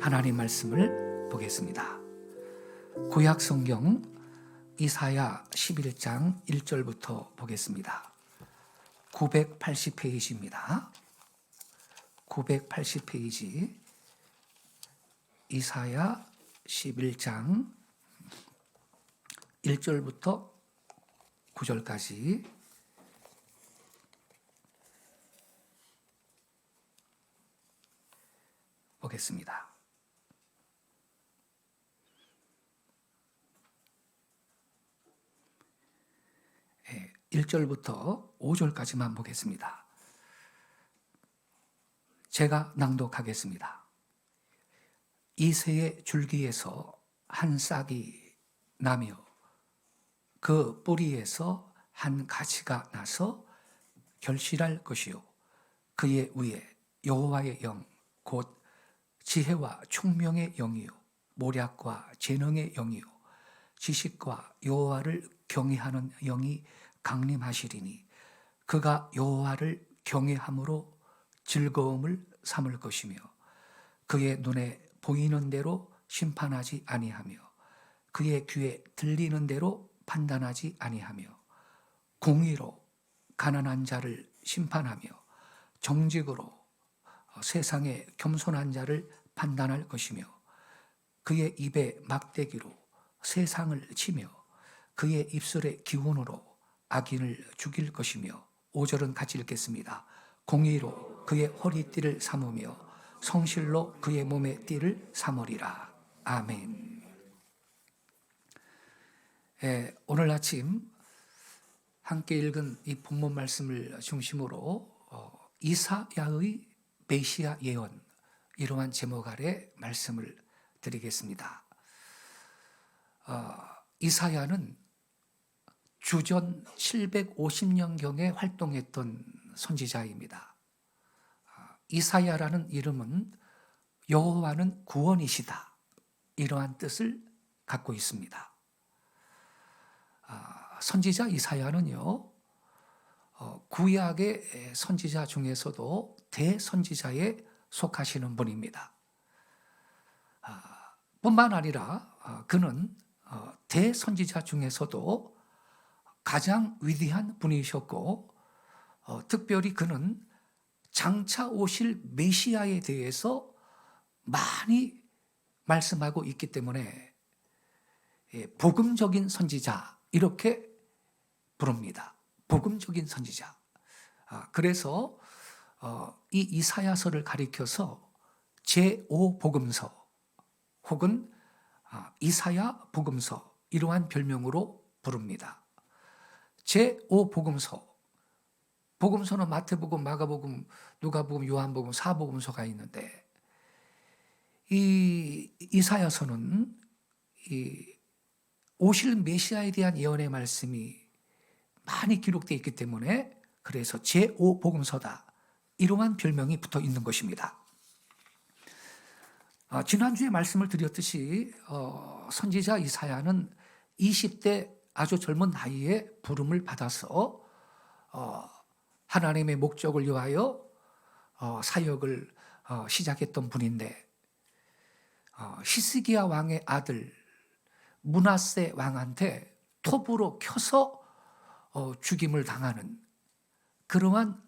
하나님 말씀을 보겠습니다. 구약 성경 이사야 11장 1절부터 보겠습니다. 980페이지입니다. 980페이지 이사야 11장 1절부터 9절까지 보겠습니다. 1절부터 5절까지만 보겠습니다. 제가 낭독하겠습니다. 이새의 줄기에서 한 싹이 나며 그 뿌리에서 한 가지가 나서 결실할 것이요 그의 위에 여호와의 영 곧 지혜와 총명의 영이요 모략과 재능의 영이요 지식과 여호와를 경외하는 영이 강림하시리니 그가 여호와를 경외함으로 즐거움을 삼을 것이며 그의 눈에 보이는 대로 심판하지 아니하며 그의 귀에 들리는 대로 판단하지 아니하며 공의로 가난한 자를 심판하며 정직으로 세상의 겸손한 자를 판단할 것이며 그의 입에 막대기로 세상을 치며 그의 입술의 기운으로 악인을 죽일 것이며 5절은 같이 읽겠습니다. 공의로 그의 허리띠를 삼으며 성실로 그의 몸의 띠를 삼으리라. 아멘. 오늘 아침 함께 읽은 이 본문 말씀을 중심으로 이사야의 메시아 예언, 이러한 제목 아래 말씀을 드리겠습니다. 이사야는 주전 750년경에 활동했던 선지자입니다. 이사야라는 이름은 여호와는 구원이시다, 이러한 뜻을 갖고 있습니다. 선지자 이사야는요, 구약의 선지자 중에서도 대선지자에 속하시는 분입니다. 뿐만 아니라 그는 대선지자 중에서도 가장 위대한 분이셨고 특별히 그는 장차 오실 메시아에 대해서 많이 말씀하고 있기 때문에 복음적인 선지자, 이렇게 부릅니다. 복음적인 선지자. 그래서 이 이사야서를 가리켜서 제5복음서 혹은 이사야 복음서, 이러한 별명으로 부릅니다. 제5복음서, 복음서는 마태복음, 마가복음, 누가복음, 요한복음, 사복음서가 있는데 이 이사야서는 이 오실 메시아에 대한 예언의 말씀이 많이 기록되어 있기 때문에 그래서 제5복음서다, 이러한 별명이 붙어 있는 것입니다. 지난주에 말씀을 드렸듯이 선지자 이사야는 20대 아주 젊은 나이에 부름을 받아서 하나님의 목적을 위하여 사역을 시작했던 분인데 히스기야 왕의 아들 므낫세 왕한테 톱으로 켜서 죽임을 당하는 그러한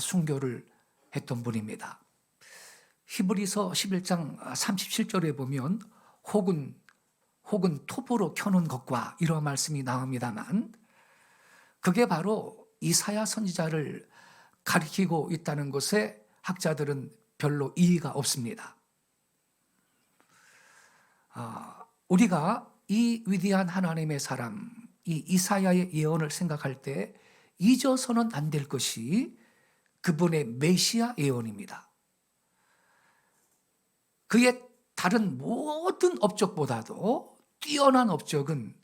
순교를 했던 분입니다. 히브리서 11장 37절에 보면 혹은 톱으로 켜는 것과 이런 말씀이 나옵니다만 그게 바로 이사야 선지자를 가리키고 있다는 것에 학자들은 별로 이의가 없습니다. 우리가 이 위대한 하나님의 사람, 이 이사야의 예언을 생각할 때 잊어서는 안 될 것이 그분의 메시아 예언입니다. 그의 다른 모든 업적보다도 뛰어난 업적은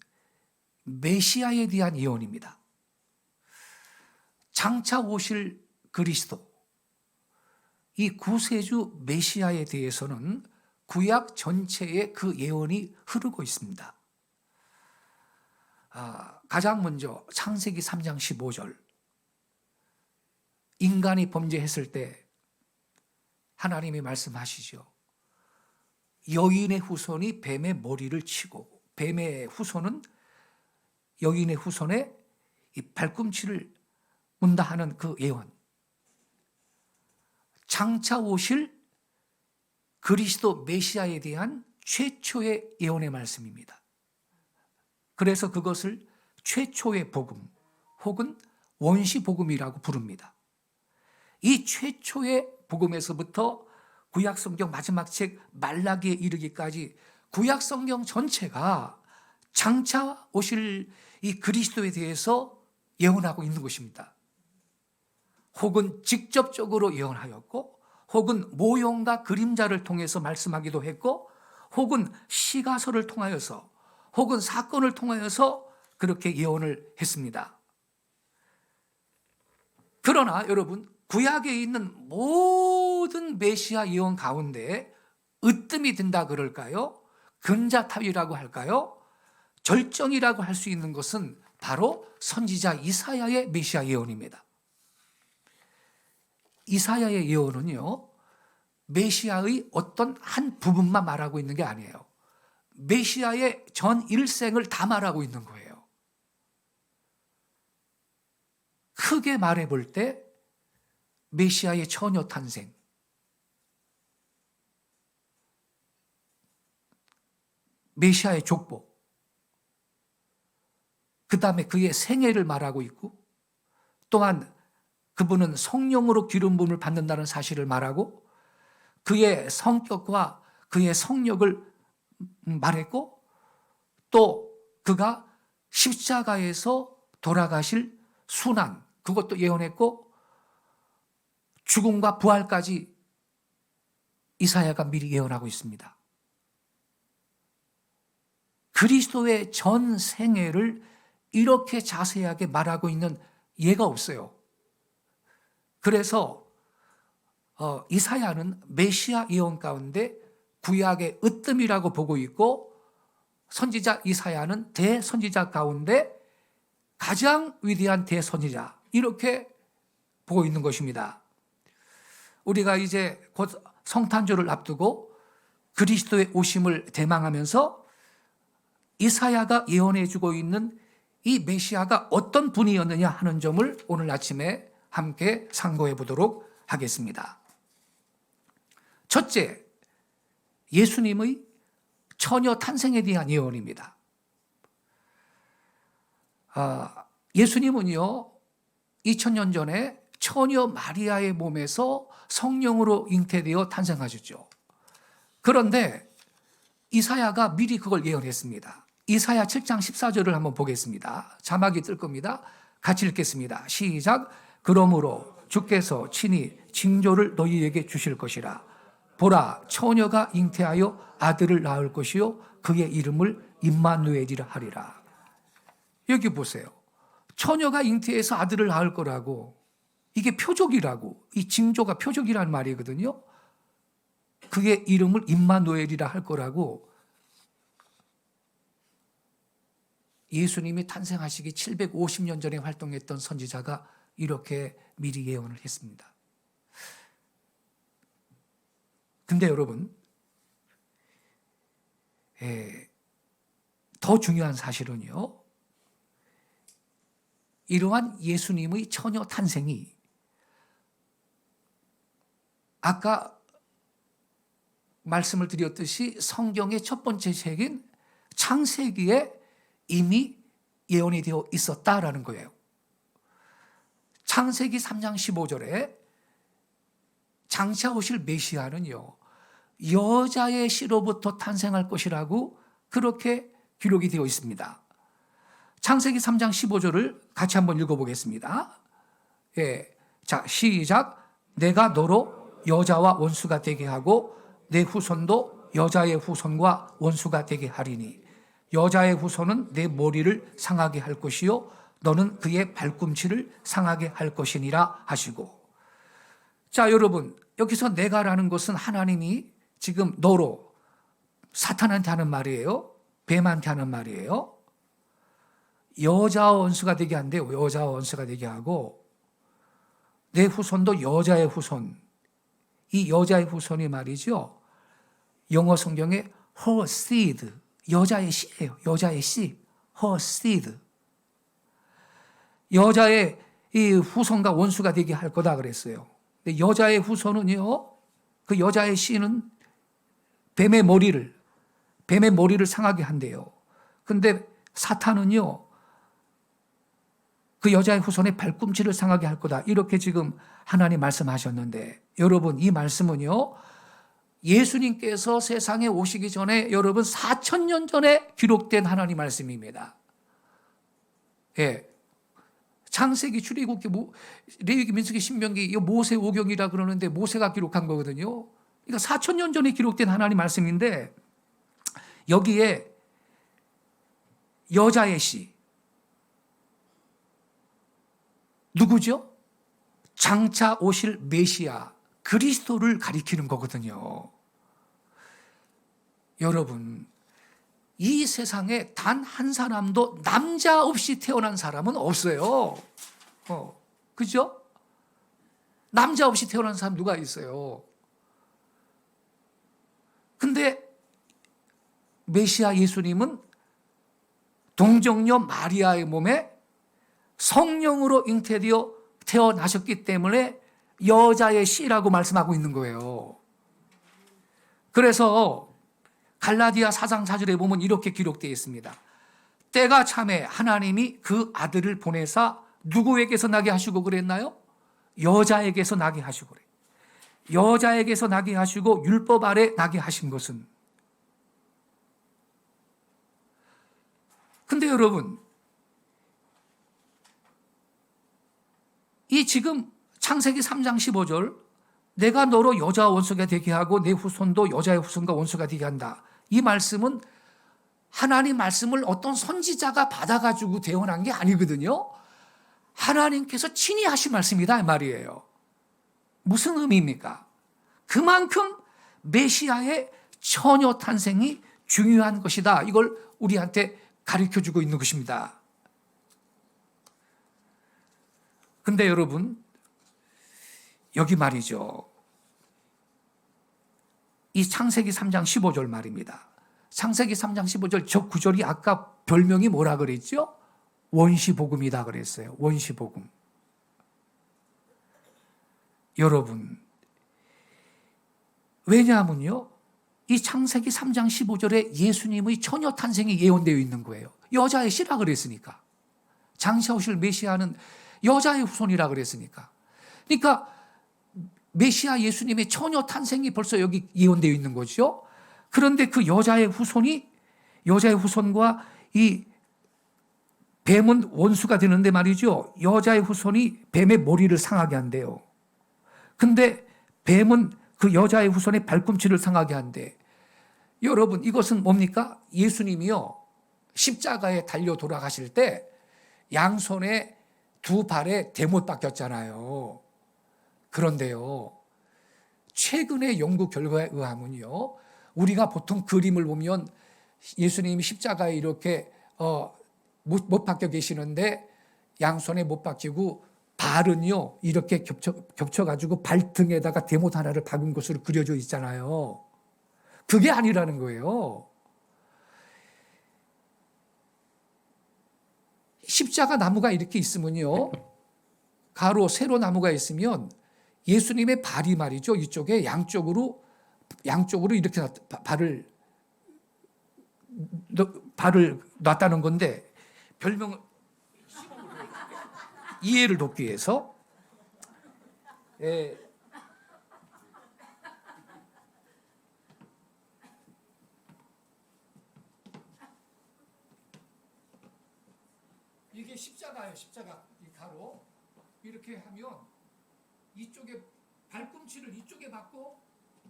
메시아에 대한 예언입니다. 장차 오실 그리스도, 이 구세주 메시아에 대해서는 구약 전체에 그 예언이 흐르고 있습니다. 가장 먼저 창세기 3장 15절, 인간이 범죄했을 때 하나님이 말씀하시죠. 여인의 후손이 뱀의 머리를 치고 뱀의 후손은 여인의 후손의 이 발꿈치를 문다 하는 그 예언. 장차 오실 그리스도 메시아에 대한 최초의 예언의 말씀입니다. 그래서 그것을 최초의 복음 혹은 원시 복음이라고 부릅니다. 이 최초의 복음에서부터 구약 성경 마지막 책 말라기에 이르기까지 구약 성경 전체가 장차 오실 이 그리스도에 대해서 예언하고 있는 것입니다. 혹은 직접적으로 예언하였고, 혹은 모형과 그림자를 통해서 말씀하기도 했고, 혹은 시가서를 통하여서, 혹은 사건을 통하여서 그렇게 예언을 했습니다. 그러나 여러분, 구약에 있는 모든 메시아 예언 가운데 으뜸이 된다 그럴까요? 근자탑이라고 할까요? 절정이라고 할 수 있는 것은 바로 선지자 이사야의 메시아 예언입니다. 이사야의 예언은요, 메시아의 어떤 한 부분만 말하고 있는 게 아니에요. 메시아의 전 일생을 다 말하고 있는 거예요. 크게 말해 볼 때 메시아의 처녀 탄생, 메시아의 족보, 그 다음에 그의 생애를 말하고 있고, 또한 그분은 성령으로 기름 부음을 받는다는 사실을 말하고, 그의 성격과 그의 성력을 말했고, 또 그가 십자가에서 돌아가실 순환, 그것도 예언했고, 죽음과 부활까지 이사야가 미리 예언하고 있습니다. 그리스도의 전 생애를 이렇게 자세하게 말하고 있는 예가 없어요. 그래서 이사야는 메시아 예언 가운데 구약의 으뜸이라고 보고 있고, 선지자 이사야는 대선지자 가운데 가장 위대한 대선지자, 이렇게 보고 있는 것입니다. 우리가 이제 곧 성탄절을 앞두고 그리스도의 오심을 대망하면서 이사야가 예언해 주고 있는 이 메시아가 어떤 분이었느냐 하는 점을 오늘 아침에 함께 상고해 보도록 하겠습니다. 첫째, 예수님의 처녀 탄생에 대한 예언입니다. 예수님은요, 2000년 전에 처녀 마리아의 몸에서 성령으로 잉태되어 탄생하셨죠. 그런데 이사야가 미리 그걸 예언했습니다. 이사야 7장 14절을 한번 보겠습니다. 자막이 뜰 겁니다. 같이 읽겠습니다. 시작. 그러므로 주께서 친히 징조를 너희에게 주실 것이라. 보라, 처녀가 잉태하여 아들을 낳을 것이요 그의 이름을 임마누엘이라 하리라. 여기 보세요. 처녀가 잉태해서 아들을 낳을 거라고, 이게 표적이라고, 이 징조가 표적이라는 말이거든요. 그의 이름을 임마누엘이라 할 거라고 예수님이 탄생하시기 750년 전에 활동했던 선지자가 이렇게 미리 예언을 했습니다. 근데 여러분, 더 중요한 사실은요, 이러한 예수님의 처녀 탄생이 아까 말씀을 드렸듯이 성경의 첫 번째 책인 창세기에 이미 예언이 되어 있었다라는 거예요. 창세기 3장 15절에 장차 오실 메시아는요, 여자의 씨로부터 탄생할 것이라고 그렇게 기록이 되어 있습니다. 창세기 3장 15절을 같이 한번 읽어보겠습니다. 자, 시작. 내가 너로 여자와 원수가 되게 하고 내 후손도 여자의 후손과 원수가 되게 하리니 여자의 후손은 내 머리를 상하게 할 것이요 너는 그의 발꿈치를 상하게 할 것이니라 하시고. 자, 여러분, 여기서 내가라는 것은 하나님이 지금 너로, 사탄한테 하는 말이에요. 뱀한테 하는 말이에요. 여자와 원수가 되게 한대요. 여자와 원수가 되게 하고 내 후손도 여자의 후손. 이 여자의 후손이 말이죠, 영어 성경에 her seed, 여자의 씨예요. 여자의 씨, her seed. 여자의 이 후손과 원수가 되게 할 거다 그랬어요. 근데 여자의 후손은요, 그 여자의 씨는 뱀의 머리를 상하게 한대요. 근데 사탄은요, 그 여자의 후손의 발꿈치를 상하게 할 거다. 이렇게 지금 하나님 말씀하셨는데, 여러분, 이 말씀은요, 예수님께서 세상에 오시기 전에 여러분 4,000년 전에 기록된 하나님 말씀입니다. 예. 창세기, 출애굽기, 레위기, 민수기, 신명기, 이 모세 오경이라 그러는데 모세가 기록한 거거든요. 그러니까 4,000년 전에 기록된 하나님 말씀인데 여기에 여자의 씨 누구죠? 장차 오실 메시아 그리스도를 가리키는 거거든요. 여러분, 이 세상에 단 한 사람도 남자 없이 태어난 사람은 없어요. 그죠? 남자 없이 태어난 사람 누가 있어요? 근데 메시아 예수님은 동정녀 마리아의 몸에 성령으로 잉태되어 태어나셨기 때문에 여자의 씨라고 말씀하고 있는 거예요. 그래서 갈라디아 4장 4절에 보면 이렇게 기록되어 있습니다. 때가 참에 하나님이 그 아들을 보내사 누구에게서 나게 하시고 그랬나요? 여자에게서 나게 하시고 그래. 여자에게서 나게 하시고 율법 아래 나게 하신 것은. 근데 여러분, 이 지금 창세기 3장 15절 내가 너로 여자와 원수가 되게 하고 내 후손도 여자의 후손과 원수가 되게 한다. 이 말씀은 하나님 말씀을 어떤 선지자가 받아가지고 대언한 게 아니거든요. 하나님께서 친히 하신 말씀이다 이 말이에요. 무슨 의미입니까? 그만큼 메시아의 처녀 탄생이 중요한 것이다. 이걸 우리한테 가르쳐주고 있는 것입니다. 근데 여러분, 여기 말이죠. 이 창세기 3장 15절 말입니다. 창세기 3장 15절 저 구절이 아까 별명이 뭐라 그랬죠? 원시복음이다 그랬어요. 원시복음. 여러분, 왜냐하면요, 이 창세기 3장 15절에 예수님의 처녀 탄생이 예언되어 있는 거예요. 여자의 씨라 그랬으니까. 장차 오실 메시아는 여자의 후손이라 그랬으니까. 그러니까 메시아 예수님의 처녀 탄생이 벌써 여기 예언되어 있는 거죠. 그런데 그 여자의 후손과 이 뱀은 원수가 되는데 말이죠. 여자의 후손이 뱀의 머리를 상하게 한대요. 근데 뱀은 그 여자의 후손의 발꿈치를 상하게 한대. 여러분, 이것은 뭡니까? 예수님이요, 십자가에 달려 돌아가실 때 양손에 두 발에 대못 박혔잖아요. 그런데요, 최근의 연구 결과에 의하면요, 우리가 보통 그림을 보면 예수님이 십자가에 이렇게 못 박혀 계시는데 양손에 못 박히고 발은요 이렇게 겹쳐가지고 발등에다가 대못 하나를 박은 것으로 그려져 있잖아요. 그게 아니라는 거예요. 십자가 나무가 이렇게 있으면요, 가로 세로 나무가 있으면 예수님의 발이 말이죠, 이쪽에 양쪽으로 이렇게 발을 놨다는 건데, 별명을 이해를 돕기 위해서 이게 십자가예요. 십자가 이 가로 이렇게 하면 이쪽에 발꿈치를 이쪽에 받고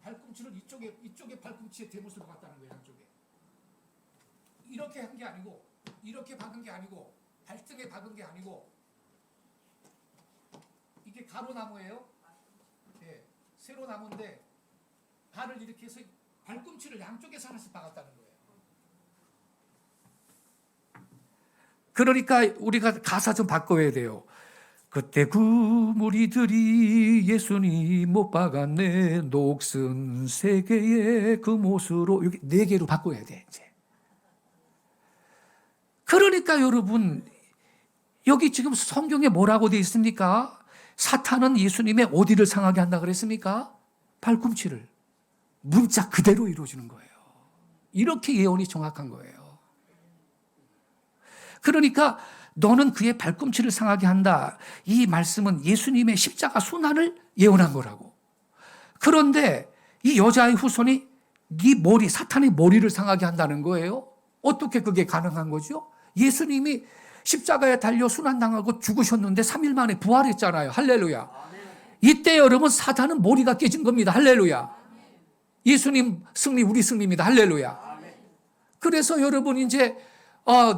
발꿈치를 이쪽에 발꿈치에 대못을 박았다는 거예요. 양쪽에 이렇게 한 게 아니고 이렇게 박은 게 아니고 발등에 박은 게 아니고 이게 가로나무예요. 네, 세로나무인데 발을 이렇게 해서 발꿈치를 양쪽에서 하나씩 박았다는 거예요. 그러니까 우리가 가사 좀 바꿔야 돼요. 그때 그 무리들이 예수님 못 박았네 녹슨 세 개의 그 못으로 여기 네 개로 바꿔야 돼 이제. 그러니까 여러분 여기 지금 성경에 뭐라고 되어 있습니까? 사탄은 예수님의 어디를 상하게 한다 그랬습니까? 발꿈치를. 문자 그대로 이루어지는 거예요. 이렇게 예언이 정확한 거예요. 그러니까 너는 그의 발꿈치를 상하게 한다. 이 말씀은 예수님의 십자가 순환을 예언한 거라고. 그런데 이 여자의 후손이 네 머리, 사탄의 머리를 상하게 한다는 거예요. 어떻게 그게 가능한 거죠? 예수님이 십자가에 달려 순환당하고 죽으셨는데 3일 만에 부활했잖아요. 할렐루야. 이때 여러분 사탄은 머리가 깨진 겁니다. 할렐루야. 예수님 승리 우리 승리입니다. 할렐루야. 그래서 여러분 이제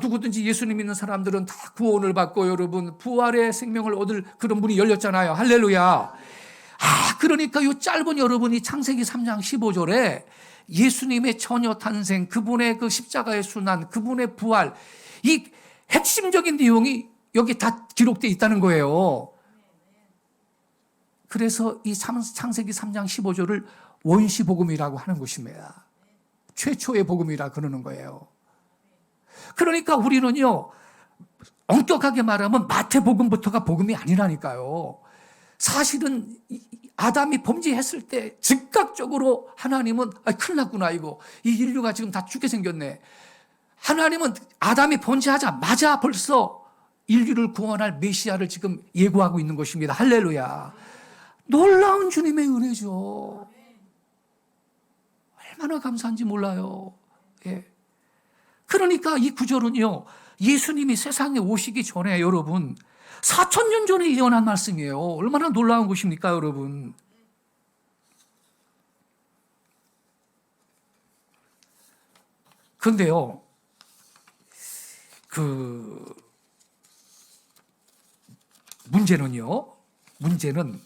누구든지 예수님 믿는 사람들은 다 구원을 받고 여러분 부활의 생명을 얻을 그런 문이 열렸잖아요. 할렐루야. 그러니까 이 짧은 여러분이 창세기 3장 15절에 예수님의 처녀 탄생, 그분의 그 십자가의 순환, 그분의 부활, 이 핵심적인 내용이 여기 다 기록되어 있다는 거예요. 그래서 이 창세기 3장 15절을 원시복음이라고 하는 것입니다. 최초의 복음이라 그러는 거예요. 그러니까 우리는요, 엄격하게 말하면 마태복음부터가 복음이 아니라니까요. 사실은 아담이 범죄했을 때 즉각적으로 하나님은 큰일 났구나 이거. 이 인류가 지금 다 죽게 생겼네. 하나님은 아담이 범죄하자마자 벌써 인류를 구원할 메시아를 지금 예고하고 있는 것입니다. 할렐루야. 놀라운 주님의 은혜죠. 얼마나 감사한지 몰라요. 예. 그러니까 이 구절은요, 예수님이 세상에 오시기 전에 여러분 4,000년 전에 예언한 말씀이에요. 얼마나 놀라운 것입니까, 여러분? 그런데요, 문제는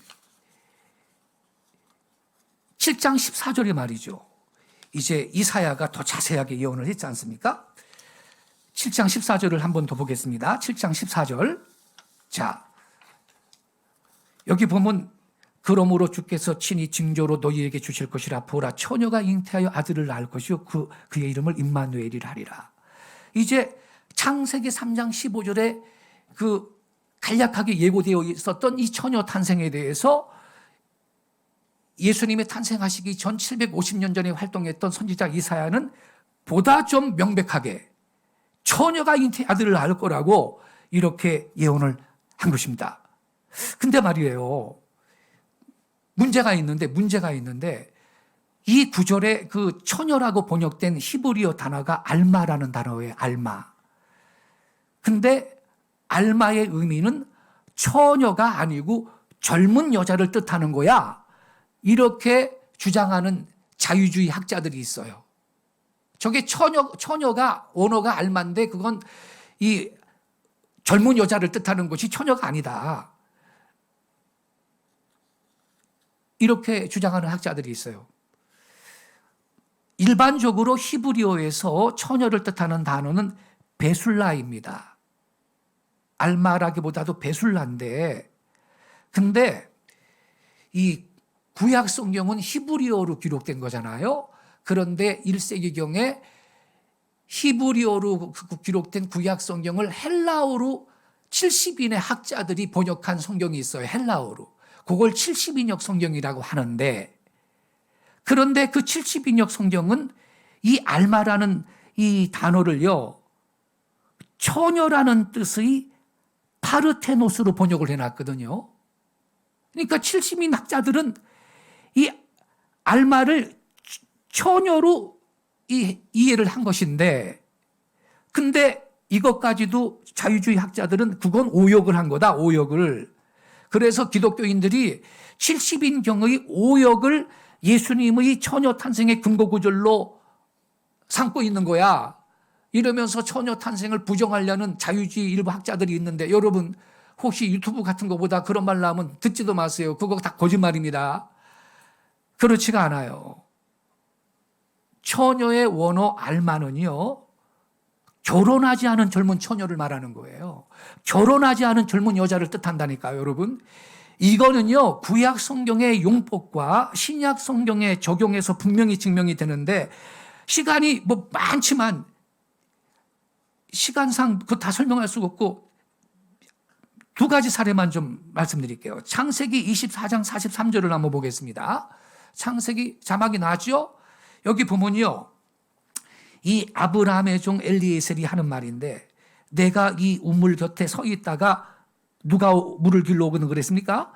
7장 14절의 말이죠. 이제 이사야가 더 자세하게 예언을 했지 않습니까? 7장 14절을 한 번 더 보겠습니다. 7장 14절. 자, 여기 보면 그러므로 주께서 친히 징조로 너희에게 주실 것이라. 보라, 처녀가 잉태하여 아들을 낳을 것이요 그의 이름을 임마누엘이라 하리라. 이제 창세기 3장 15절에 그 간략하게 예고되어 있었던 이 처녀 탄생에 대해서 예수님의 탄생하시기 전 750년 전에 활동했던 선지자 이사야는 보다 좀 명백하게 처녀가 잉태 아들을 낳을 거라고 이렇게 예언을 한 것입니다. 근데 말이에요. 문제가 있는데 이 구절에 그 처녀라고 번역된 히브리어 단어가 알마라는 단어예요. 알마. 근데 알마의 의미는 처녀가 아니고 젊은 여자를 뜻하는 거야. 이렇게 주장하는 자유주의 학자들이 있어요. 저게 처녀가 언어가 알마인데 그건 이 젊은 여자를 뜻하는 것이 처녀가 아니다. 이렇게 주장하는 학자들이 있어요. 일반적으로 히브리어에서 처녀를 뜻하는 단어는 베술라입니다. 알마라기보다도 베술라인데, 근데 이 구약 성경은 히브리어로 기록된 거잖아요. 그런데 1세기경에 히브리어로 기록된 구약 성경을 헬라어로 70인의 학자들이 번역한 성경이 있어요. 헬라어로. 그걸 70인역 성경이라고 하는데, 그런데 그 70인역 성경은 이 알마라는 이 단어를요, 처녀라는 뜻의 파르테노스로 번역을 해놨거든요. 그러니까 70인 학자들은 이 알마를 처녀로 이해를 한 것인데, 근데 이것까지도 자유주의 학자들은 그건 오역을 한 거다, 오역을. 그래서 기독교인들이 70인경의 오역을 예수님의 처녀 탄생의 근거 구절로 삼고 있는 거야. 이러면서 처녀 탄생을 부정하려는 자유주의 일부 학자들이 있는데, 여러분 혹시 유튜브 같은 거보다 그런 말 나오면 듣지도 마세요. 그거 다 거짓말입니다. 그렇지가 않아요. 처녀의 원어 알마는요, 결혼하지 않은 젊은 처녀를 말하는 거예요. 결혼하지 않은 젊은 여자를 뜻한다니까요, 여러분. 이거는요, 구약 성경의 용법과 신약 성경의 적용에서 분명히 증명이 되는데, 시간이 뭐 많지만 시간상 그거 다 설명할 수가 없고 두 가지 사례만 좀 말씀드릴게요. 창세기 24장 43절을 한번 보겠습니다. 창세기 자막이 나죠? 여기 보면요, 이 아브라함의 종 엘리에셀이 하는 말인데, 내가 이 우물 곁에 서 있다가 누가 물을 길러 오거든 그랬습니까?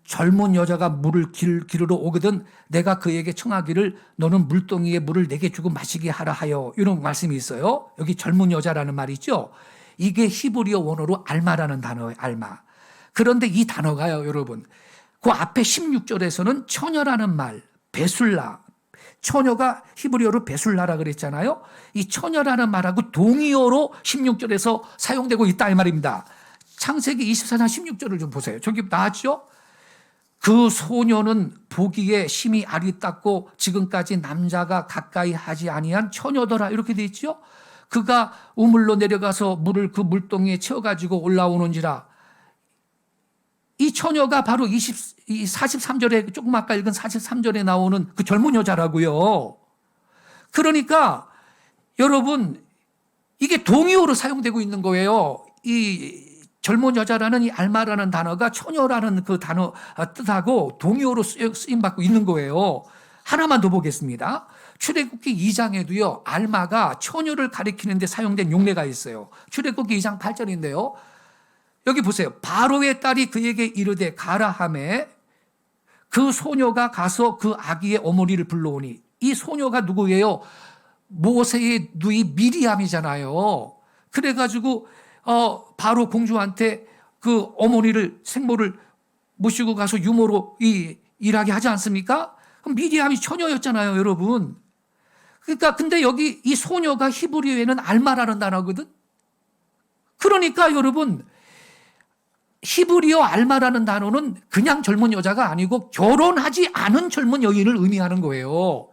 젊은 여자가 물을 기르러 오거든 내가 그에게 청하기를 너는 물동이에 물을 내게 주고 마시게 하라 하여, 이런 말씀이 있어요. 여기 젊은 여자라는 말이 있죠. 이게 히브리어 원어로 알마라는 단어예요. 알마. 그런데 이 단어가요, 여러분, 그 앞에 16절에서는 처녀라는 말, 베술라, 처녀가 히브리어로 베술라라 그랬잖아요. 이 처녀라는 말하고 동의어로 16절에서 사용되고 있다 이 말입니다. 창세기 24장 16절을 좀 보세요. 저기 나왔죠? 그 소녀는 보기에 심히 아리따고 지금까지 남자가 가까이 하지 아니한 처녀더라, 이렇게 돼 있죠. 그가 우물로 내려가서 물을 그 물동이에 채워가지고 올라오는지라. 이 처녀가 바로 43절에, 조금 아까 읽은 43절에 나오는 그 젊은 여자라고요. 그러니까 여러분, 이게 동의어로 사용되고 있는 거예요. 이 젊은 여자라는 이 알마라는 단어가 처녀라는 그 단어 뜻하고 동의어로 쓰임받고 있는 거예요. 하나만 더 보겠습니다. 출애굽기 2장에도요, 알마가 처녀를 가리키는 데 사용된 용례가 있어요. 출애굽기 2장 8절인데요. 여기 보세요. 바로의 딸이 그에게 이르되 가라 하매 그 소녀가 가서 그 아기의 어머니를 불러오니. 이 소녀가 누구예요? 모세의 누이 미리암이잖아요. 그래가지고 바로 공주한테 그 어머니를, 생모를 모시고 가서 유모로 일하게 하지 않습니까? 그럼 미리암이 처녀였잖아요, 여러분. 그러니까 근데 여기 이 소녀가 히브리어에는 알마라는 단어거든. 그러니까 여러분, 히브리어 알마라는 단어는 그냥 젊은 여자가 아니고 결혼하지 않은 젊은 여인을 의미하는 거예요.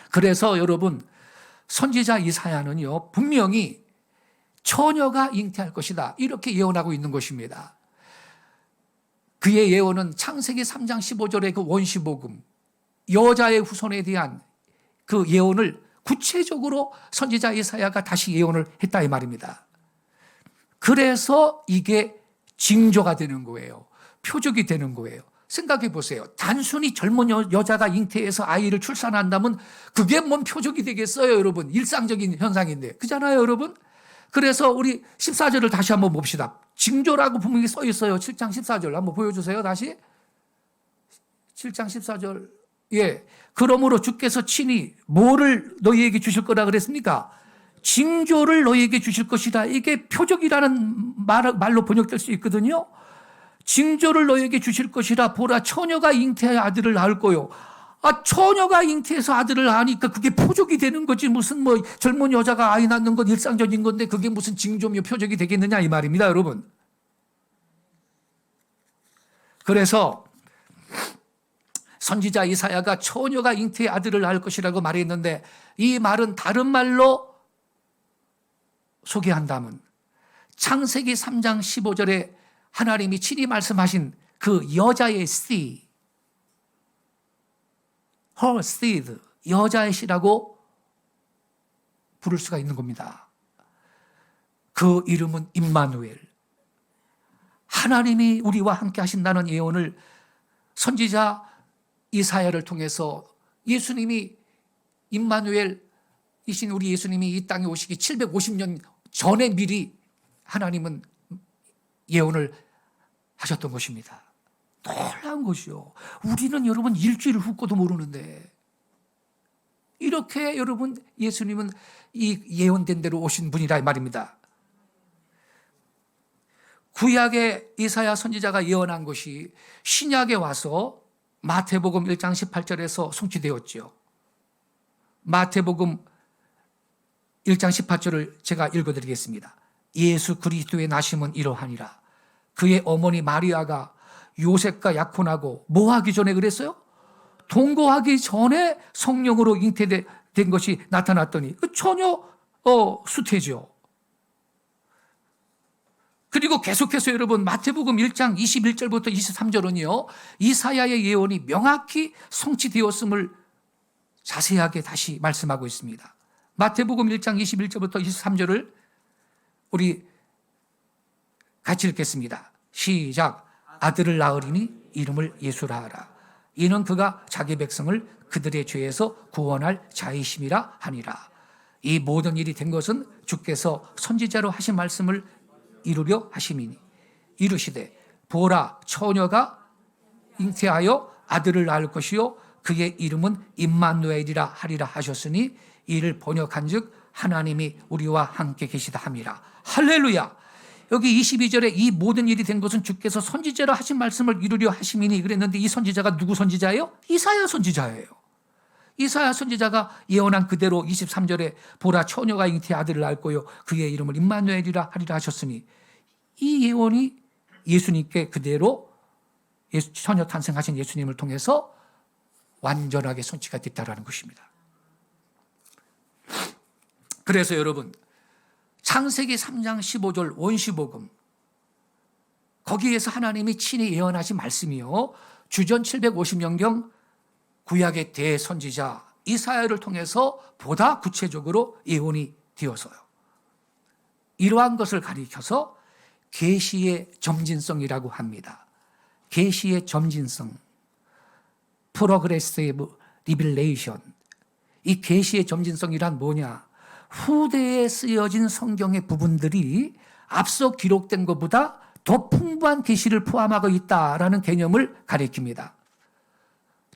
그래서 여러분, 선지자 이사야는요, 분명히 처녀가 잉태할 것이다, 이렇게 예언하고 있는 것입니다. 그의 예언은 창세기 3장 15절의 그 원시복음, 여자의 후손에 대한 그 예언을 구체적으로 선지자 이사야가 다시 예언을 했다 이 말입니다. 그래서 이게 징조가 되는 거예요. 표적이 되는 거예요. 생각해 보세요. 단순히 젊은 여자가 잉태해서 아이를 출산한다면 그게 뭔 표적이 되겠어요, 여러분. 일상적인 현상인데. 그잖아요, 여러분. 그래서 우리 14절을 다시 한번 봅시다. 징조라고 분명히 써 있어요. 7장 14절 한번 보여주세요, 다시. 7장 14절. 예. 그러므로 주께서 친히 뭐를 너희에게 주실 거라 그랬습니까? 징조를 너희에게 주실 것이다. 이게 표적이라는 말로 번역될 수 있거든요. 징조를 너희에게 주실 것이라. 보라, 처녀가 잉태하여 아들을 낳을 거요. 처녀가 잉태해서 아들을 낳으니까 그게 표적이 되는 거지. 무슨 뭐 젊은 여자가 아이 낳는 건 일상적인 건데 그게 무슨 징조며 표적이 되겠느냐 이 말입니다, 여러분. 그래서 선지자 이사야가 처녀가 잉태해 아들을 낳을 것이라고 말했는데, 이 말은 다른 말로 소개한다면 창세기 3장 15절에 하나님이 친히 말씀하신 그 여자의 seed, her seed, 여자의 씨라고 부를 수가 있는 겁니다. 그 이름은 임마누엘. 하나님이 우리와 함께 하신다는 예언을 선지자 이사야를 통해서 예수님이, 임마누엘이신 우리 예수님이 이 땅에 오시기 750년 전에 미리 하나님은 예언을 하셨던 것입니다. 놀라운 것이요. 우리는 여러분 일주일을 훅고도 모르는데, 이렇게 여러분 예수님은 이 예언된 대로 오신 분이라 말입니다. 구약의 이사야 선지자가 예언한 것이 신약에 와서 마태복음 1장 18절에서 성취되었죠. 마태복음 1장 18절을 제가 읽어드리겠습니다. 예수 그리스도의 나심은 이러하니라. 그의 어머니 마리아가 요셉과 약혼하고 뭐 하기 전에 그랬어요? 동거하기 전에 성령으로 잉태된 것이 나타났더니 그 처녀 수태죠. 그리고 계속해서 여러분 마태복음 1장 21절부터 23절은요. 이사야의 예언이 명확히 성취되었음을 자세하게 다시 말씀하고 있습니다. 마태복음 1장 21절부터 23절을 우리 같이 읽겠습니다. 시작. 아들을 낳으리니 이름을 예수라 하라. 이는 그가 자기 백성을 그들의 죄에서 구원할 자이심이라 하니라. 이 모든 일이 된 것은 주께서 선지자로 하신 말씀을 이루려 하심이니 이르시되 보라 처녀가 잉태하여 아들을 낳을 것이요 그의 이름은 임마누엘이라 하리라 하셨으니 이를 번역한즉 하나님이 우리와 함께 계시다 함이라. 할렐루야. 여기 22절에 이 모든 일이 된 것은 주께서 선지자로 하신 말씀을 이루려 하심이니 그랬는데 이 선지자가 누구 선지자예요? 이사야 선지자예요. 이사야 선지자가 예언한 그대로 23절에 보라 처녀가 잉태해 아들을 낳을 거요 그의 이름을 임마누엘이라 하리라 하셨으니 이 예언이 예수님께 그대로 처녀 탄생하신 예수님을 통해서 완전하게 성취가 됐다라는 것입니다. 그래서 여러분 창세기 3장 15절 원시복음 거기에서 하나님이 친히 예언하신 말씀이요 주전 750년경 구약의 대선지자 이사야를 통해서 보다 구체적으로 예언이 되어서요. 이러한 것을 가리켜서 계시의 점진성이라고 합니다. 계시의 점진성, Progressive Revelation. 이 계시의 점진성이란 뭐냐? 후대에 쓰여진 성경의 부분들이 앞서 기록된 것보다 더 풍부한 계시를 포함하고 있다라는 개념을 가리킵니다.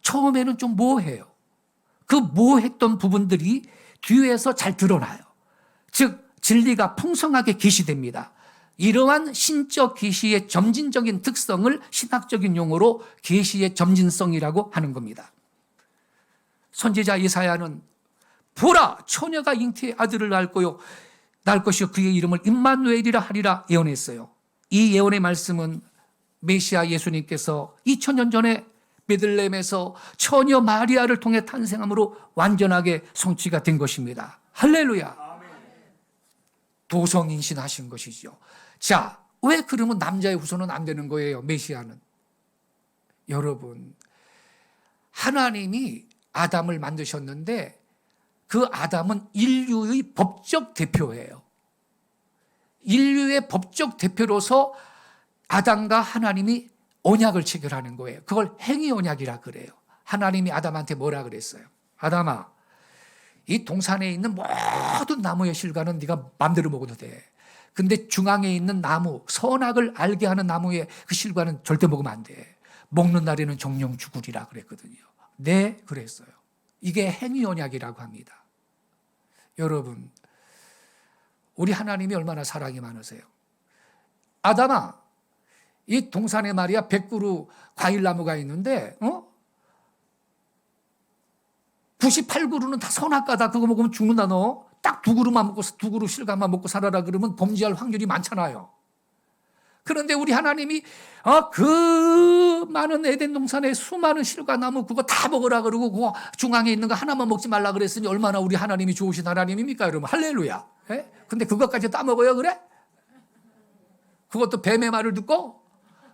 처음에는 좀 모호해요. 그 모호했던 부분들이 뒤에서 잘 드러나요. 즉 진리가 풍성하게 계시됩니다. 이러한 신적 계시의 점진적인 특성을 신학적인 용어로 계시의 점진성이라고 하는 겁니다. 선지자 이사야는 보라 처녀가 잉태해 아들을 낳을 것이요 그의 이름을 임마누엘이라 하리라 예언했어요. 이 예언의 말씀은 메시아 예수님께서 2000년 전에 베들레헴에서 처녀 마리아를 통해 탄생함으로 완전하게 성취가 된 것입니다. 할렐루야. 도성인신하신 것이죠. 자, 왜 그러면 남자의 후손은 안 되는 거예요? 메시아는. 여러분, 하나님이 아담을 만드셨는데 그 아담은 인류의 법적 대표예요. 인류의 법적 대표로서 아담과 하나님이 언약을 체결하는 거예요. 그걸 행위 언약이라 그래요. 하나님이 아담한테 뭐라 그랬어요? 아담아, 이 동산에 있는 모든 나무의 실과는 네가 마음대로 먹어도 돼. 근데 중앙에 있는 나무, 선악을 알게 하는 나무의 그 실과는 절대 먹으면 안 돼. 먹는 날에는 정령 죽으리라 그랬거든요. 네, 그랬어요. 이게 행위 언약이라고 합니다. 여러분, 우리 하나님이 얼마나 사랑이 많으세요? 아담아, 이 동산에 말이야 100그루 과일나무가 있는데 98그루는 다 선악과다. 그거 먹으면 죽는다. 너 딱 2그루만 먹고 2그루 실과만 먹고 살아라 그러면 범죄할 확률이 많잖아요. 그런데 우리 하나님이 그 많은 에덴 동산에 수많은 실과나무 그거 다 먹으라 그러고 그거 중앙에 있는 거 하나만 먹지 말라 그랬으니 얼마나 우리 하나님이 좋으신 하나님입니까? 여러분 할렐루야. 예? 근데 그것까지 따먹어요 그래? 그것도 뱀의 말을 듣고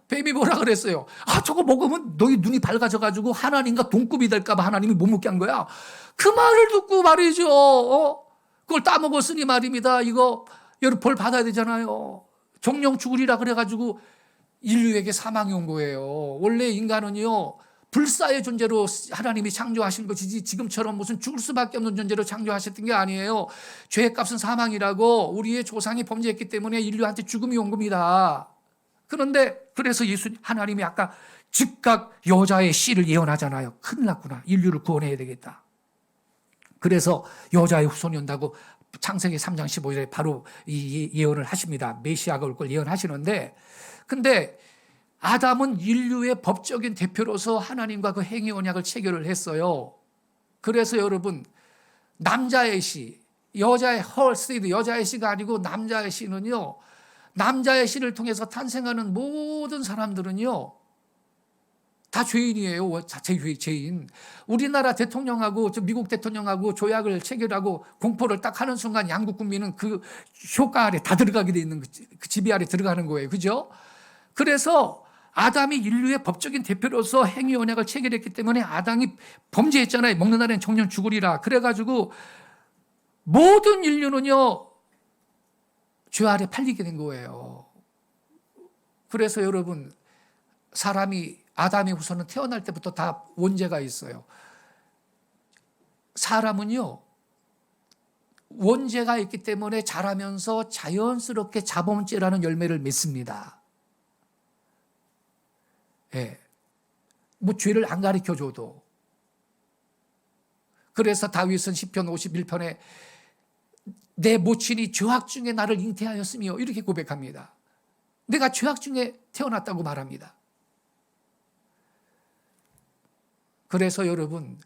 뱀이 뭐라 그랬어요? 저거 먹으면 너희 눈이 밝아져가지고 하나님과 동급이 될까봐 하나님이 못 먹게 한 거야. 그 말을 듣고 말이죠. 그걸 따먹었으니 말입니다. 이거 여러분 벌 받아야 되잖아요. 정령 죽으리라 그래가지고 인류에게 사망이 온 거예요. 원래 인간은요 불사의 존재로 하나님이 창조하신 것이지 지금처럼 무슨 죽을 수밖에 없는 존재로 창조하셨던 게 아니에요. 죄의 값은 사망이라고 우리의 조상이 범죄했기 때문에 인류한테 죽음이 온 겁니다. 그런데 그래서 하나님이 아까 즉각 여자의 씨를 예언하잖아요. 큰일 났구나. 인류를 구원해야 되겠다. 그래서 여자의 후손이 온다고 창세기 3장 15절에 바로 이 예언을 하십니다. 메시아가 올 걸 예언하시는데 근데 아담은 인류의 법적인 대표로서 하나님과 그 행위 언약을 체결을 했어요. 그래서 여러분 남자의 씨, 여자의 헐시드, 여자의 씨가 아니고 남자의 씨는요. 남자의 씨를 통해서 탄생하는 모든 사람들은요. 다 죄인이에요. 자체 죄인. 우리나라 대통령하고 미국 대통령하고 조약을 체결하고 공포를 딱 하는 순간 양국 국민은 그 효과 아래 다 들어가게 돼 있는 그 지배 아래 들어가는 거예요. 그죠? 그래서 아담이 인류의 법적인 대표로서 행위 언약을 체결했기 때문에 아담이 범죄했잖아요. 먹는 날엔 정령 죽으리라. 그래가지고 모든 인류는요 죄 아래 팔리게 된 거예요. 그래서 여러분 사람이 아담의 후손은 태어날 때부터 다 원죄가 있어요. 사람은요 원죄가 있기 때문에 자라면서 자연스럽게 자범죄라는 열매를 맺습니다. 예. 뭐 죄를 안 가르쳐 줘도. 그래서 다윗은 시편 51편에 내 모친이 죄악 중에 나를 잉태하였으며 이렇게 고백합니다. 내가 죄악 중에 태어났다고 말합니다. 그래서 여러분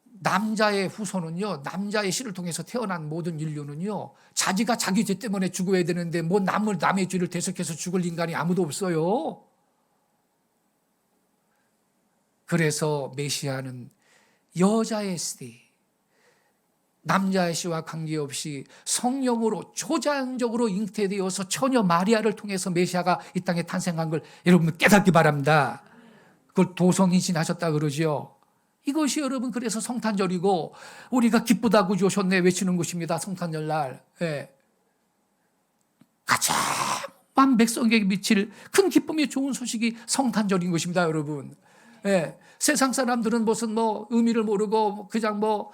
남자의 후손은요 남자의 씨를 통해서 태어난 모든 인류는요 자기가 자기 죄 때문에 죽어야 되는데 뭐 남의 죄를 대속해서 죽을 인간이 아무도 없어요. 그래서 메시아는 여자의 씨, 남자의 씨와 관계없이 성령으로 초자연적으로 잉태되어서 처녀 마리아를 통해서 메시아가 이 땅에 탄생한 걸 여러분 깨닫기 바랍니다. 그걸 도성인신하셨다 그러죠. 이것이 여러분 그래서 성탄절이고 우리가 기쁘다고 주셨네 외치는 것입니다. 성탄절날. 예. 가장 만 백성에게 미칠 큰 기쁨이 좋은 소식이 성탄절인 것입니다. 여러분. 예. 세상 사람들은 무슨 뭐 의미를 모르고 그냥 뭐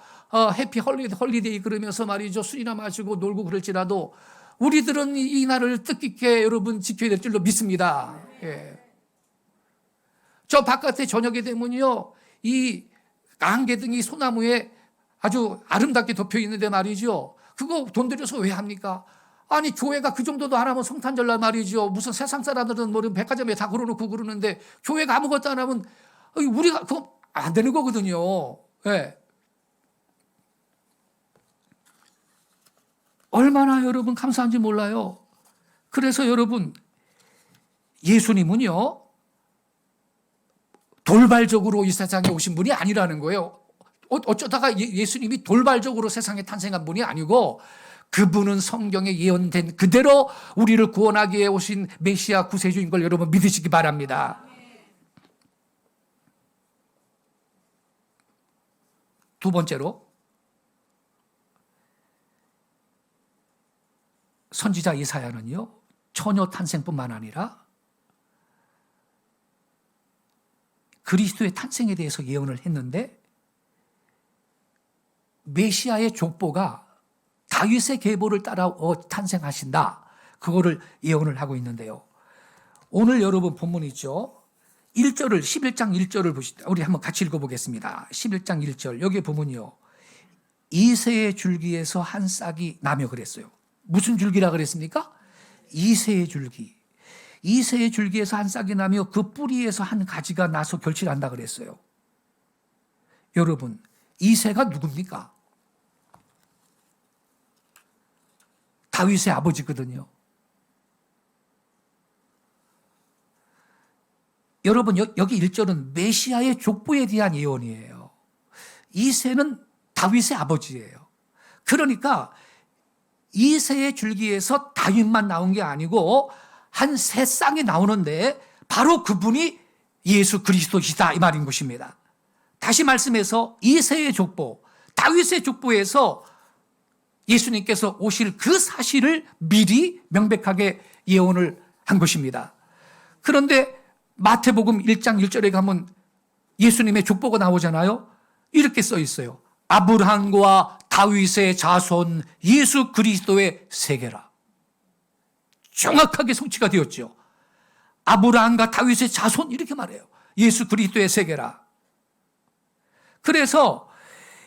해피 홀리데이 그러면서 말이죠. 술이나 마시고 놀고 그럴지라도 우리들은 이 날을 뜻깊게 여러분 지켜야 될 줄로 믿습니다. 예. 저 바깥에 저녁에 되면요 이 안개등이 소나무에 아주 아름답게 덮여 있는데 말이죠. 그거 돈 들여서 왜 합니까? 아니 교회가 그 정도도 안 하면 성탄절날 말이죠. 무슨 세상 사람들은 뭐 백화점에 다 걸어놓고 그러는데 교회가 아무것도 안 하면 우리가 그거 안 되는 거거든요. 네. 얼마나 여러분 감사한지 몰라요. 그래서 여러분 예수님은요 돌발적으로 이 세상에 오신 분이 아니라는 거예요. 어쩌다가 예수님이 돌발적으로 세상에 탄생한 분이 아니고 그분은 성경에 예언된 그대로 우리를 구원하기 위해 오신 메시아 구세주인 걸 여러분 믿으시기 바랍니다. 두 번째로 선지자 이사야는요 처녀 탄생뿐만 아니라 그리스도의 탄생에 대해서 예언을 했는데 메시아의 족보가 다윗의 계보를 따라 탄생하신다. 그거를 예언을 하고 있는데요. 오늘 여러분 본문 있죠. 1절을 11장 1절을 보시다. 우리 한번 같이 읽어보겠습니다. 11장 1절 여기 보면요. 이새의 줄기에서 한 싹이 나며 그랬어요. 무슨 줄기라 그랬습니까? 이새의 줄기. 이새의 줄기에서 한 싹이 나며 그 뿌리에서 한 가지가 나서 결실한다 그랬어요. 여러분 이새가 누굽니까? 다윗의 아버지거든요. 여러분 여기 1절은 메시아의 족보에 대한 예언이에요. 이새는 다윗의 아버지예요. 그러니까 이새의 줄기에서 다윗만 나온 게 아니고 한 세 쌍이 나오는데 바로 그분이 예수 그리스도시다 이 말인 것입니다. 다시 말씀해서 이새의 족보, 다윗의 족보에서 예수님께서 오실 그 사실을 미리 명백하게 예언을 한 것입니다. 그런데 마태복음 1장 1절에 가면 예수님의 족보가 나오잖아요. 이렇게 써 있어요. 아브라함과 다윗의 자손 예수 그리스도의 세계라. 정확하게 성취가 되었죠. 아브라함과 다윗의 자손 이렇게 말해요. 예수 그리스도의 세계라. 그래서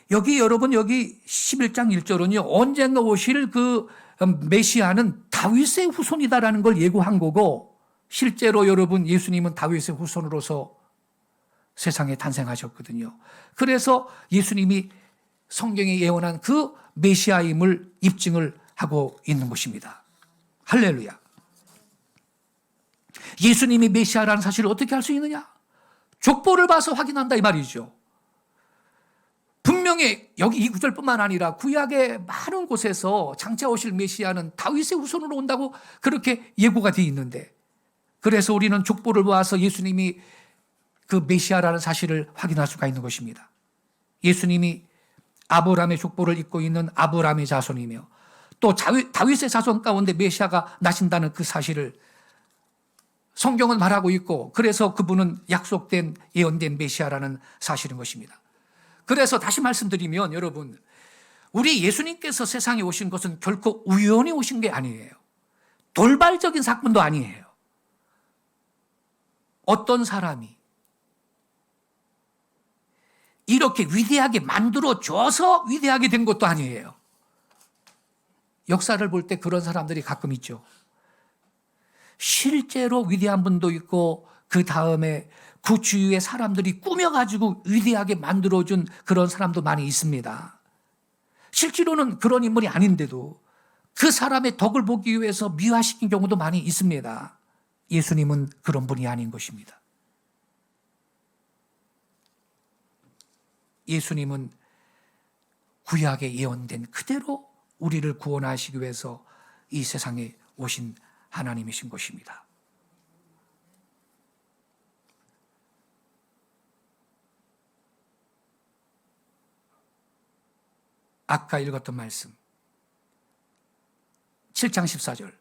여기 여러분 여기 11장 1절은요. 언젠가 오실 그 메시아는 다윗의 후손이다라는 걸 예고한 거고 실제로 여러분 예수님은 다윗의 후손으로서 세상에 탄생하셨거든요. 그래서 예수님이 성경에 예언한 그 메시아임을 입증을 하고 있는 것입니다. 할렐루야. 예수님이 메시아라는 사실을 어떻게 알 수 있느냐? 족보를 봐서 확인한다 이 말이죠. 분명히 여기 이 구절뿐만 아니라 구약의 많은 곳에서 장차 오실 메시아는 다윗의 후손으로 온다고 그렇게 예고가 되어 있는데, 그래서 우리는 족보를 보아서 예수님이 그 메시아라는 사실을 확인할 수가 있는 것입니다. 예수님이 아브라함의 족보를 잇고 있는 아브라함의 자손이며 또 다윗의 자손 가운데 메시아가 나신다는 그 사실을 성경은 말하고 있고, 그래서 그분은 약속된 예언된 메시아라는 사실인 것입니다. 그래서 다시 말씀드리면 여러분, 우리 예수님께서 세상에 오신 것은 결코 우연히 오신 게 아니에요. 돌발적인 사건도 아니에요. 어떤 사람이 이렇게 위대하게 만들어줘서 위대하게 된 것도 아니에요. 역사를 볼 때 그런 사람들이 가끔 있죠. 실제로 위대한 분도 있고 그 다음에 그 주위에 사람들이 꾸며가지고 위대하게 만들어준 그런 사람도 많이 있습니다. 실제로는 그런 인물이 아닌데도 그 사람의 덕을 보기 위해서 미화시킨 경우도 많이 있습니다. 예수님은 그런 분이 아닌 것입니다. 예수님은 구약에 예언된 그대로 우리를 구원하시기 위해서 이 세상에 오신 하나님이신 것입니다. 아까 읽었던 말씀 7장 14절,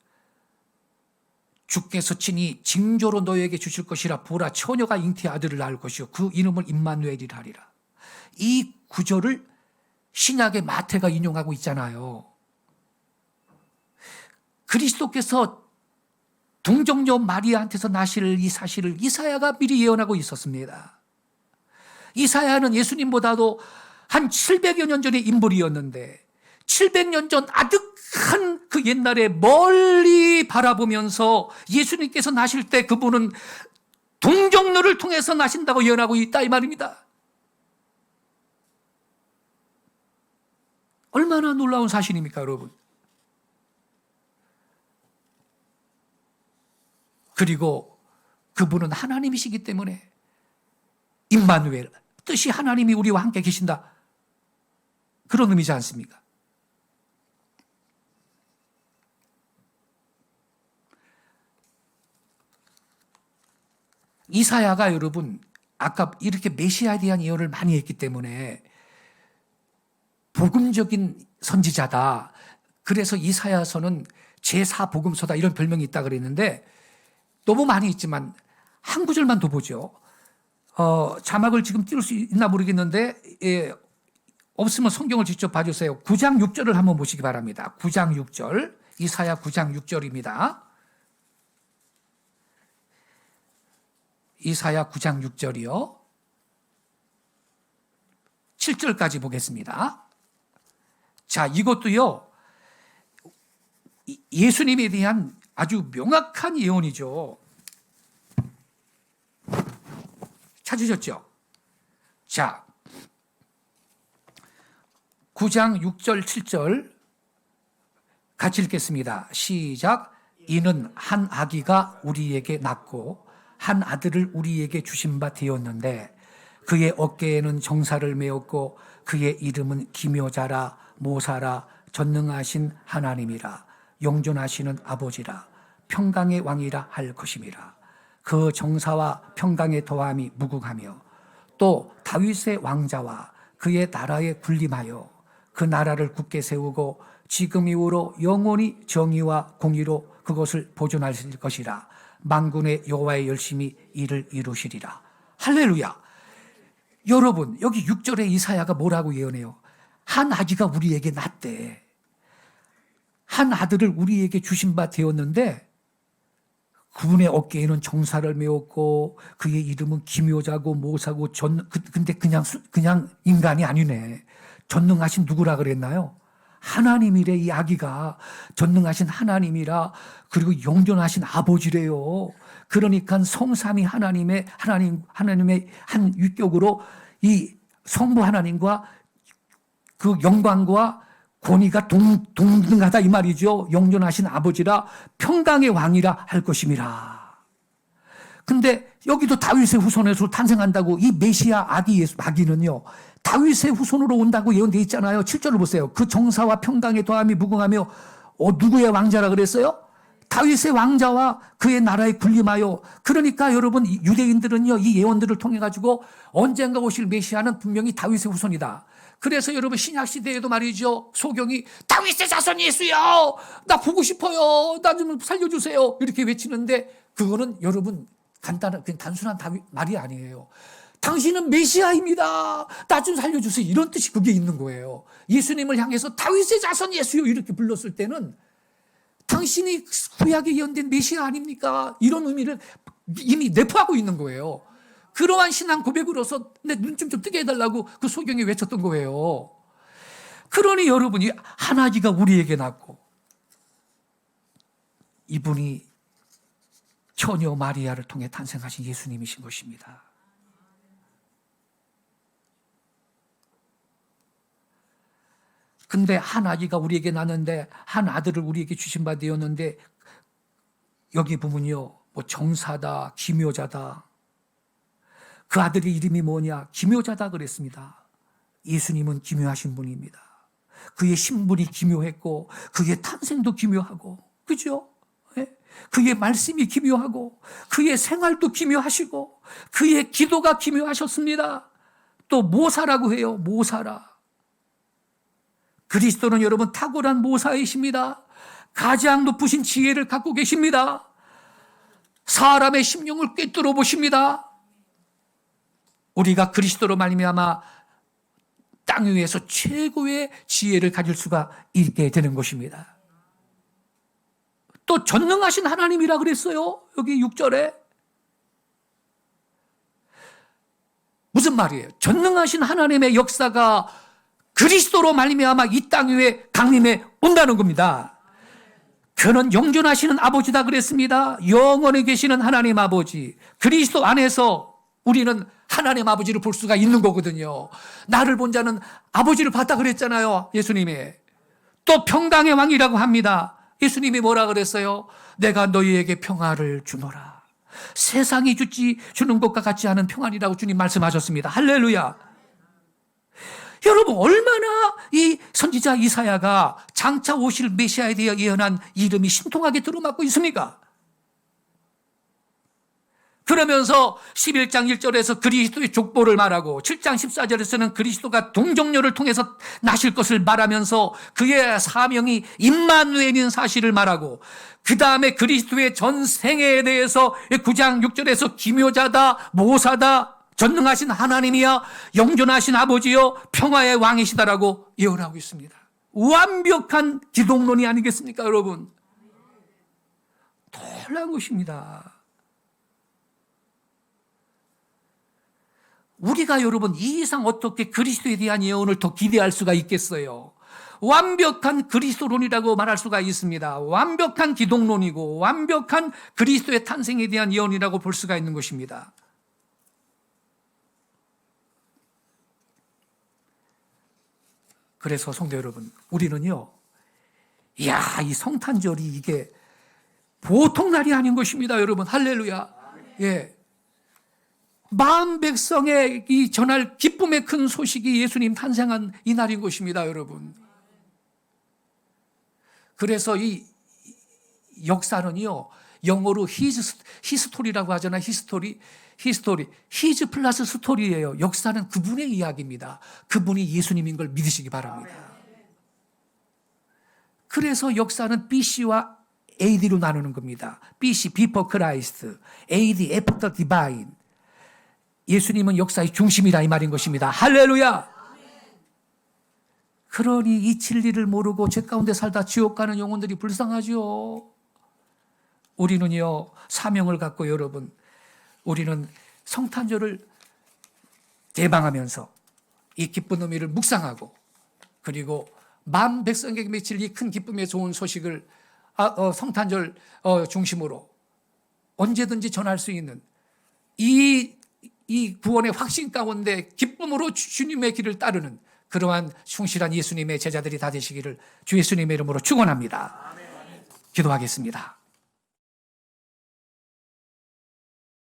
주께서 친히 징조로 너에게 주실 것이라. 보라, 처녀가 잉태의 아들을 낳을 것이요 그 이름을 임마누엘이라 하리라. 이 구절을 신약의 마태가 인용하고 있잖아요. 그리스도께서 동정녀 마리아한테서 나실 이 사실을 이사야가 미리 예언하고 있었습니다. 이사야는 예수님보다도 한 700여 년 전의 인물이었는데 700년 전 아득한 그 옛날에 멀리 바라보면서 예수님께서 나실 때 그분은 동정녀를 통해서 나신다고 예언하고 있다 이 말입니다. 얼마나 놀라운 사실입니까, 여러분? 그리고 그분은 하나님이시기 때문에 임마누엘, 뜻이 하나님이 우리와 함께 계신다, 그런 의미지 않습니까? 이사야가 여러분 아까 이렇게 메시아에 대한 예언을 많이 했기 때문에 복음적인 선지자다, 그래서 이사야서는 제4복음서다 이런 별명이 있다 그랬는데, 너무 많이 있지만 한 구절만 더 보죠. 자막을 지금 띄울 수 있나 모르겠는데, 없으면 성경을 직접 봐주세요. 9장 6절을 한번 보시기 바랍니다. 9장 6절, 이사야 9장 6절입니다. 이사야 9장 6절이요. 7절까지 보겠습니다. 자, 이것도요, 예수님에 대한 아주 명확한 예언이죠. 찾으셨죠? 자, 9장 6절 7절 같이 읽겠습니다. 시작. 이는 한 아기가 우리에게 낳고 한 아들을 우리에게 주신 바 되었는데 그의 어깨에는 정사를 메었고 그의 이름은 기묘자라 모사라 전능하신 하나님이라 영존하시는 아버지라 평강의 왕이라 할 것임이라. 그 정사와 평강의 더함이 무궁하며 또 다윗의 왕자와 그의 나라에 군림하여 그 나라를 굳게 세우고 지금 이후로 영원히 정의와 공의로 그것을 보존하실 것이라. 만군의 여호와의 열심히 이를 이루시리라. 할렐루야. 여러분, 여기 6절에 이사야가 뭐라고 예언해요? 한 아기가 우리에게 낳대. 한 아들을 우리에게 주신 바 되었는데 그분의 어깨에는 정사를 메었고 그의 이름은 기묘자고 모사고 근데 그냥 인간이 아니네. 전능하신 누구라 그랬나요? 하나님이래. 이 아기가 전능하신 하나님이라. 그리고 영존하신 아버지래요. 그러니까 성삼위 하나님의 한 위격으로 이 성부 하나님과 그 영광과 권위가 동등하다 이 말이죠. 영존하신 아버지라 평강의 왕이라 할 것임이라. 근데 여기도 다윗의 후손에서 탄생한다고 이 메시아 아기 예수 마귀는요, 다윗의 후손으로 온다고 예언되어 있잖아요. 7절을 보세요. 그 정사와 평강에 더함이 무궁하며 누구의 왕자라 그랬어요? 다윗의 왕자와 그의 나라에 군림하여. 그러니까 여러분, 유대인들은요, 이 예언들을 통해 가지고 언젠가 오실 메시아는 분명히 다윗의 후손이다. 그래서 여러분, 신약 시대에도 말이죠, 소경이 다윗의 자손 예수요, 나 보고 싶어요, 나 좀 살려주세요, 이렇게 외치는데, 그거는 여러분 간단한, 그냥 단순한 말이 아니에요. 당신은 메시아입니다, 나 좀 살려주세요, 이런 뜻이 그게 있는 거예요. 예수님을 향해서 다윗의 자손 예수요 이렇게 불렀을 때는 당신이 구약에 예언된 메시아 아닙니까? 이런 의미를 이미 내포하고 있는 거예요. 그러한 신앙 고백으로서 내 눈 좀 뜨게 해달라고 그 소경이 외쳤던 거예요. 그러니 여러분이 하나님가 우리에게 낳고 이분이 처녀 마리아를 통해 탄생하신 예수님이신 것입니다. 근데 한 아기가 우리에게 낳는데, 한 아들을 우리에게 주신 바 되었는데, 여기 보면요, 뭐 정사다, 기묘자다. 그 아들의 이름이 뭐냐? 기묘자다 그랬습니다. 예수님은 기묘하신 분입니다. 그의 신분이 기묘했고, 그의 탄생도 기묘하고, 그죠? 예? 그의 말씀이 기묘하고, 그의 생활도 기묘하시고, 그의 기도가 기묘하셨습니다. 또 모사라고 해요, 모사라. 그리스도는 여러분 탁월한 모사이십니다. 가장 높으신 지혜를 갖고 계십니다. 사람의 심령을 꿰뚫어 보십니다. 우리가 그리스도로 말미암아 땅 위에서 최고의 지혜를 가질 수가 있게 되는 것입니다. 또 전능하신 하나님이라 그랬어요. 여기 6절에. 무슨 말이에요? 전능하신 하나님의 역사가 그리스도로 말미암아 이 땅 위에 강림해 온다는 겁니다. 그는 영존하시는 아버지다 그랬습니다. 영원히 계시는 하나님 아버지. 그리스도 안에서 우리는 하나님 아버지를 볼 수가 있는 거거든요. 나를 본 자는 아버지를 봤다 그랬잖아요, 예수님이. 또 평강의 왕이라고 합니다. 예수님이 뭐라 그랬어요? 내가 너희에게 평화를 주노라. 세상이 주는 것과 같지 않은 평안이라고 주님 말씀하셨습니다. 할렐루야. 여러분, 얼마나 이 선지자 이사야가 장차 오실 메시아에 대해 예언한 이름이 신통하게 들어맞고 있습니까? 그러면서 11장 1절에서 그리스도의 족보를 말하고 7장 14절에서는 그리스도가 동정녀를 통해서 나실 것을 말하면서 그의 사명이 임마누엘인 사실을 말하고, 그 다음에 그리스도의 전생애에 대해서 9장 6절에서 기묘자다, 모사다, 전능하신 하나님이야, 영존하신 아버지요, 평화의 왕이시다라고 예언하고 있습니다. 완벽한 기독론이 아니겠습니까, 여러분? 놀라운 것입니다. 우리가 여러분 이 이상 어떻게 그리스도에 대한 예언을 더 기대할 수가 있겠어요? 완벽한 그리스도론이라고 말할 수가 있습니다. 완벽한 기독론이고 완벽한 그리스도의 탄생에 대한 예언이라고 볼 수가 있는 것입니다. 그래서 성도 여러분, 우리는요, 이야, 이 성탄절이 이게 보통 날이 아닌 것입니다, 여러분. 할렐루야. 예. 마음 백성의 이 전할 기쁨의 큰 소식이 예수님 탄생한 이 날인 것입니다, 여러분. 그래서 이 역사는요, 영어로 히스토리라고 하잖아요. 히스토리. 히즈 플러스 스토리예요. 역사는 그분의 이야기입니다. 그분이 예수님인 걸 믿으시기 바랍니다. 그래서 역사는 BC와 AD로 나누는 겁니다. BC, Before Christ, AD, After Divine. 예수님은 역사의 중심이다 이 말인 것입니다. 할렐루야. 그러니 이 진리를 모르고 죄 가운데 살다 지옥 가는 영혼들이 불쌍하죠. 우리는요, 사명을 갖고 여러분, 우리는 성탄절을 대방하면서 이 기쁜 의미를 묵상하고, 그리고 만 백성에게 맺힐 이 큰 기쁨의 좋은 소식을 성탄절 중심으로 언제든지 전할 수 있는 이 구원의 확신 가운데 기쁨으로 주님의 길을 따르는 그러한 충실한 예수님의 제자들이 다 되시기를 주 예수님의 이름으로 축원합니다. 기도하겠습니다.